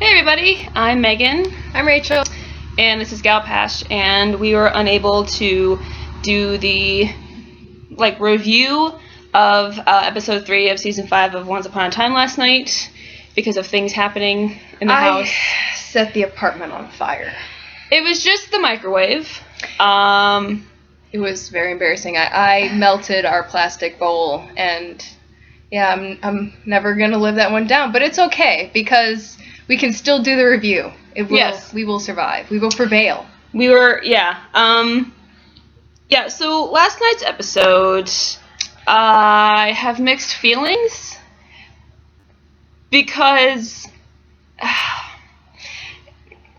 Hey everybody, I'm Megan. I'm Rachel. And this is Galpash, and we were unable to do the review of episode 3 of season 5 of Once Upon a Time last night because of things happening in the house. I set the apartment on fire. It was just the microwave. It was very embarrassing. I melted our plastic bowl, and yeah, I'm never gonna live that one down. But it's okay because we can still do the review. Yes. We will survive. We will prevail. So last night's episode, I have mixed feelings because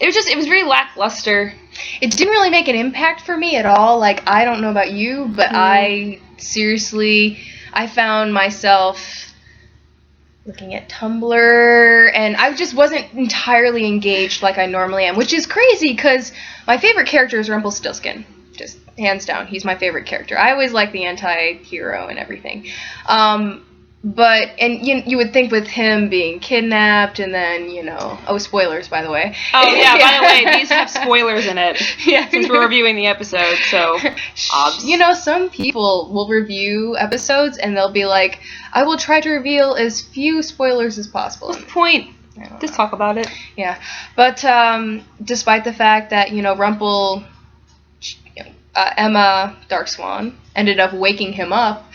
it was very lackluster. It didn't really make an impact for me at all. Like, I don't know about you, but I found myself looking at Tumblr, and I just wasn't entirely engaged like I normally am, which is crazy because my favorite character is Rumpelstiltskin. Just hands down, he's my favorite character. I always like the anti-hero and everything. But you would think with him being kidnapped and then, spoilers, by the way. Oh, yeah, by the way, these have spoilers in it. Yeah. Since we're reviewing the episode, so obs. Some people will review episodes and they'll be like, I will try to reveal as few spoilers as possible. What's the point? Just talk about it. Yeah. But despite the fact that, Emma Darkswan ended up waking him up,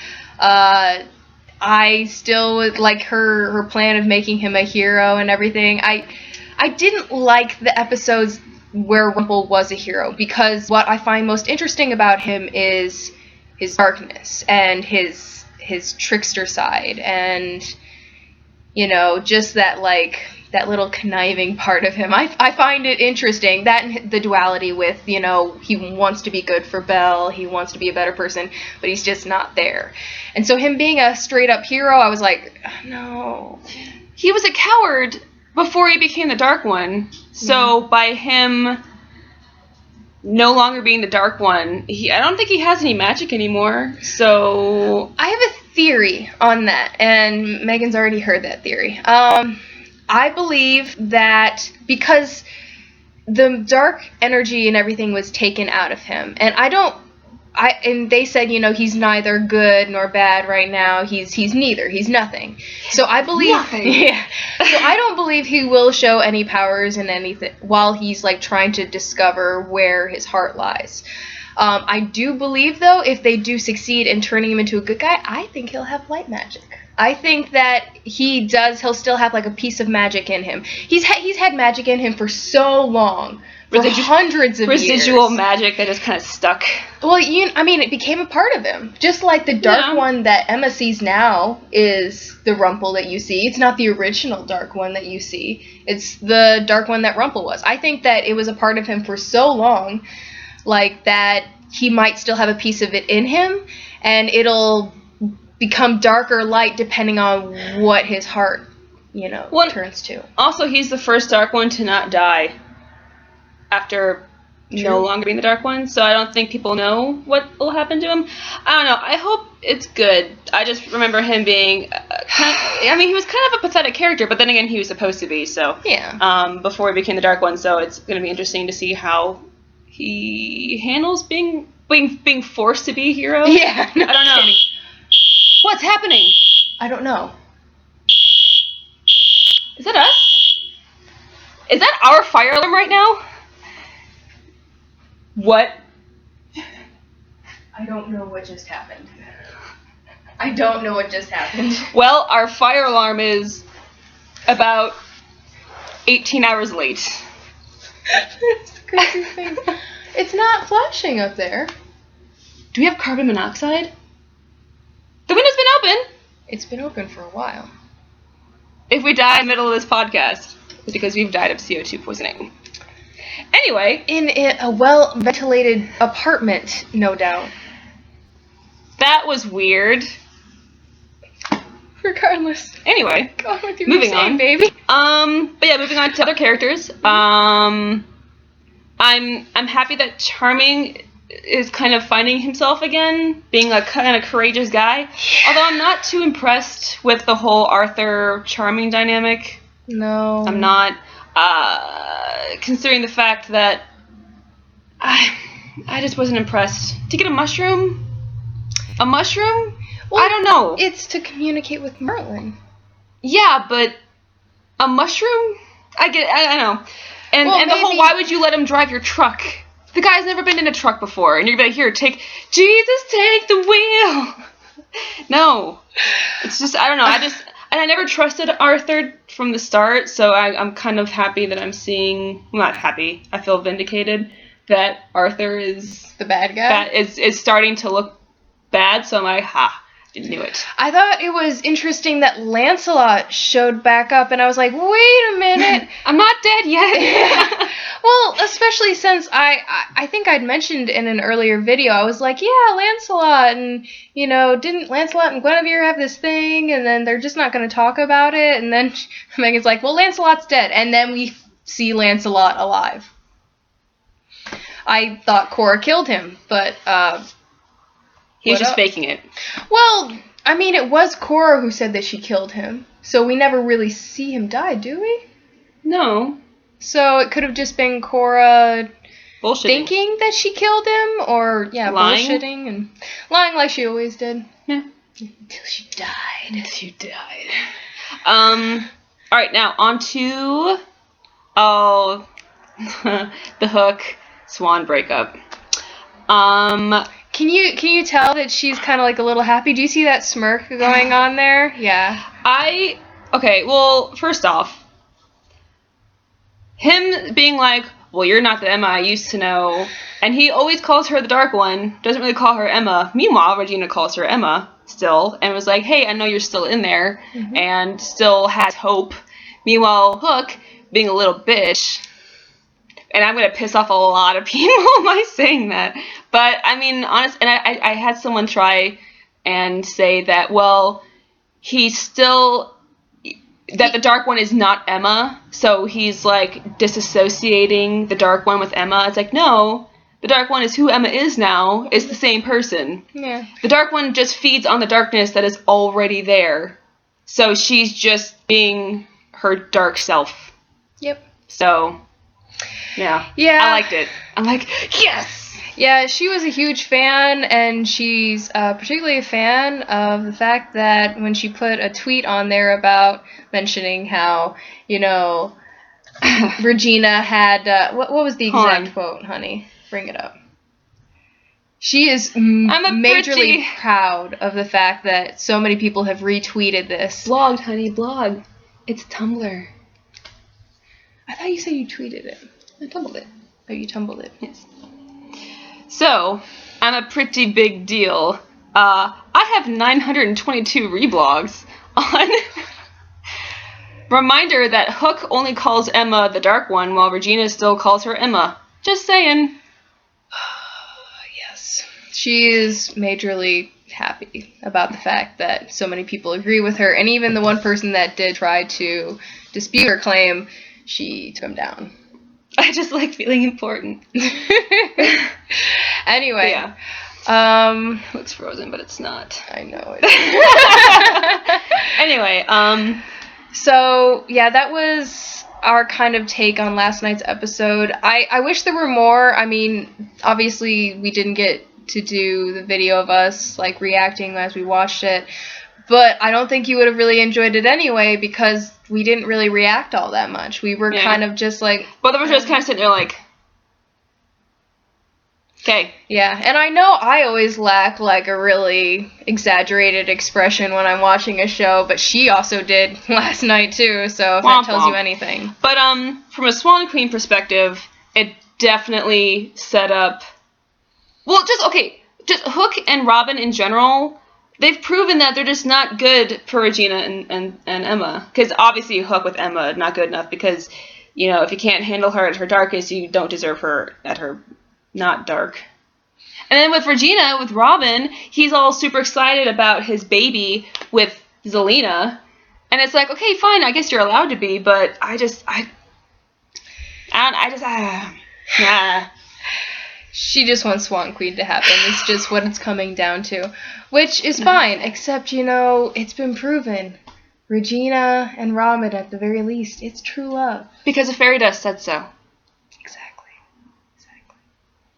I still would like her plan of making him a hero and everything. I didn't like the episodes where Rumple was a hero because what I find most interesting about him is his darkness and his trickster side and just that little conniving part of him. I find it interesting, that and the duality with, he wants to be good for Belle, he wants to be a better person, but he's just not there. And so him being a straight-up hero, I was like, no. He was a coward before he became the Dark One, so by him no longer being the Dark One, I don't think he has any magic anymore, so... I have a theory on that, and Megan's already heard that theory. I believe that because the dark energy and everything was taken out of him, and they said, he's neither good nor bad right now. He's neither. He's nothing. So I believe, yeah. So I don't believe he will show any powers in anything while he's trying to discover where his heart lies. I do believe though, if they do succeed in turning him into a good guy, I think he'll have light magic. I think that he'll still have a piece of magic in him. He's had magic in him for so long. For hundreds of years. Residual magic that just kind of stuck. Well, it became a part of him. Just like the Dark One that Emma sees now is the Rumple that you see. It's not the original Dark One that you see. It's the Dark One that Rumple was. I think that it was a part of him for so long, that he might still have a piece of it in him, and it'll become dark or light depending on what his heart, turns to. Also, he's the first Dark One to not die after no longer being the Dark One, so I don't think people know what will happen to him. I don't know. I hope it's good. I just remember him being he was kind of a pathetic character, but then again, he was supposed to be, so yeah. Before he became the Dark One, so it's going to be interesting to see how he handles being forced to be a hero. Yeah. I don't know. What's happening? I don't know. Is that us? Is that our fire alarm right now? What? I don't know what just happened. I don't know what just happened. Well, our fire alarm is about 18 hours late. That's the crazy thing. It's not flashing up there. Do we have carbon monoxide? The window's been open. It's been open for a while. If we die in the middle of this podcast, it's because we've died of CO2 poisoning. Anyway. In a well-ventilated apartment, no doubt. That was weird. Regardless. Anyway. Go on with your moving on, baby. But yeah, moving on to other characters. I'm happy that Charming is kind of finding himself again, being a kind of courageous guy. Although I'm not too impressed with the whole Arthur Charming dynamic. No. I'm not. considering the fact that I just wasn't impressed. To get a mushroom? A mushroom? Well, I don't know. It's to communicate with Merlin. Yeah, but a mushroom? I don't know. And Well, and the whole, maybe- why would you let him drive your truck? The guy's never been in a truck before, and you're gonna be like, here, take the wheel. No. It's just, I don't know, and I never trusted Arthur from the start, so I'm kind of happy that I'm seeing, well, not happy, I feel vindicated that Arthur is The bad guy? is starting to look bad, so I'm like, I knew it. I thought it was interesting that Lancelot showed back up, and I was like, wait a minute. I'm not dead yet. Well, especially since I think I'd mentioned in an earlier video, I was like, yeah, Lancelot, and, didn't Lancelot and Guinevere have this thing, and then they're just not going to talk about it, and then Megan's like, well, Lancelot's dead, and then we see Lancelot alive. I thought Cora killed him, but, He's what just up? faking it. Well, I mean, it was Cora who said that she killed him, so we never really see him die, do we? No. So it could have just been Cora Bullshit. thinking that she killed him, or, Lying? bullshitting and lying like she always did. Yeah. Until she died. You died. Alright, now on to the Hook Swan breakup. Can you tell that she's kind of like a little happy? Do you see that smirk going on there? Yeah. Okay, well, first off, him being like, well, you're not the Emma I used to know, and he always calls her the Dark One, doesn't really call her Emma. Meanwhile, Regina calls her Emma still, and was like, hey, I know you're still in there, and still has hope. Meanwhile, Hook, being a little bitch, and I'm going to piss off a lot of people by saying that, but, I mean, honest, and I had someone try and say that, well, he's still... that the Dark One is not Emma, so he's, like, disassociating the Dark One with Emma. It's like, no, the Dark One is who Emma is now. It's the same person. Yeah. The Dark One just feeds on the darkness that is already there. So she's just being her dark self. Yep. So, yeah. Yeah. I liked it. I'm like, yes! Yeah, she was a huge fan, and she's particularly a fan of the fact that when she put a tweet on there about mentioning how, Regina had, what was the exact quote, honey? Bring it up. She is majorly proud of the fact that so many people have retweeted this. Blogged, honey, blog. It's Tumblr. I thought you said you tweeted it. I tumbled it. Oh, you tumbled it. Yes. So, I'm a pretty big deal. I have 922 reblogs on... Reminder that Hook only calls Emma the Dark One, while Regina still calls her Emma. Just saying. Yes. She is majorly happy about the fact that so many people agree with her, and even the one person that did try to dispute her claim, she took him down. I just like feeling important. Anyway. Yeah. Looks frozen, but it's not. I know it. Anyway, So, yeah, that was our kind of take on last night's episode. I wish there were more. I mean, obviously we didn't get to do the video of us, like, reacting as we watched it. But I don't think you would have really enjoyed it anyway, because we didn't really react all that much. We were kind of just like... both of us were just kind of sitting there like... Okay. Yeah, and I know I always lack, like, a really exaggerated expression when I'm watching a show, but she also did last night, too, so if that tells you anything. But, from a Swan Queen perspective, it definitely set up... Well, just Hook and Robin in general, they've proven that they're just not good for Regina and Emma. Because, obviously, Hook with Emma, not good enough, because, if you can't handle her at her darkest, you don't deserve her at her... not dark. And then with Regina, with Robin, he's all super excited about his baby with Zelena. And it's like, okay, fine, I guess you're allowed to be, but She just wants Swan Queen to happen. It's just what it's coming down to. Which is fine, except, it's been proven. Regina and Robin, at the very least, it's true love. Because a fairy dust said so. Exactly.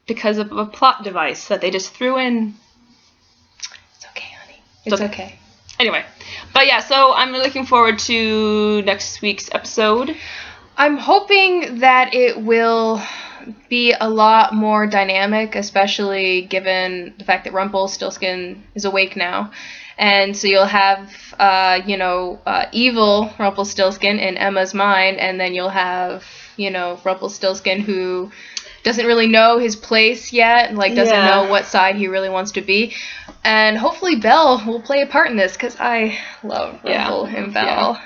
Because of a plot device that they just threw in. It's okay, honey. It's okay. Anyway, but yeah, so I'm looking forward to next week's episode. I'm hoping that it will be a lot more dynamic, especially given the fact that Rumpelstiltskin is awake now. And so you'll have, evil Rumpelstiltskin in Emma's mind, and then you'll have, Rumpelstiltskin who doesn't really know his place yet, and doesn't know what side he really wants to be. And hopefully Belle will play a part in this, because I love Rumple and Belle.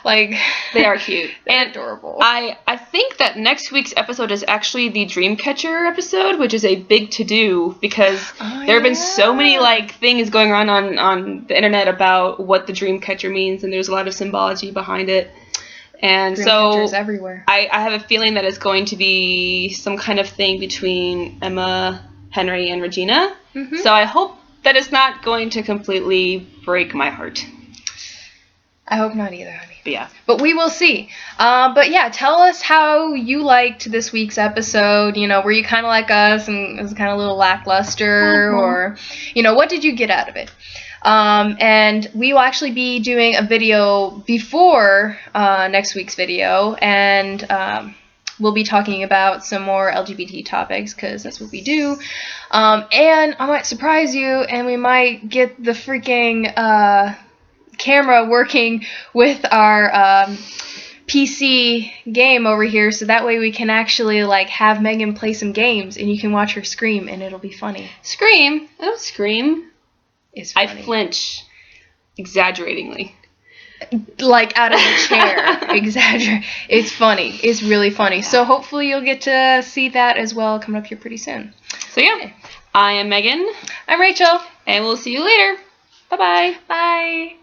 They are cute. And adorable. I think that next week's episode is actually the Dreamcatcher episode, which is a big to-do, because there have been so many, things going on the internet about what the Dreamcatcher means, and there's a lot of symbology behind it. And so everywhere. I have a feeling that it's going to be some kind of thing between Emma, Henry, and Regina. Mm-hmm. So I hope that it's not going to completely break my heart. I hope not either, honey. But yeah. But we will see. But yeah, tell us how you liked this week's episode. Were you kind of like us and it was kind of a little lackluster? Mm-hmm. Or, what did you get out of it? And we will actually be doing a video before next week's video, and we'll be talking about some more LGBT topics, because that's what we do. And I might surprise you, and we might get the freaking camera working with our PC game over here, so that way we can actually have Megan play some games, and you can watch her scream, and it'll be funny. Scream? I don't scream. I flinch exaggeratingly. Out of the chair. Exaggerate. It's funny. It's really funny. So hopefully you'll get to see that as well coming up here pretty soon. So yeah, I am Megan. I'm Rachel. And we'll see you later. Bye-bye. Bye.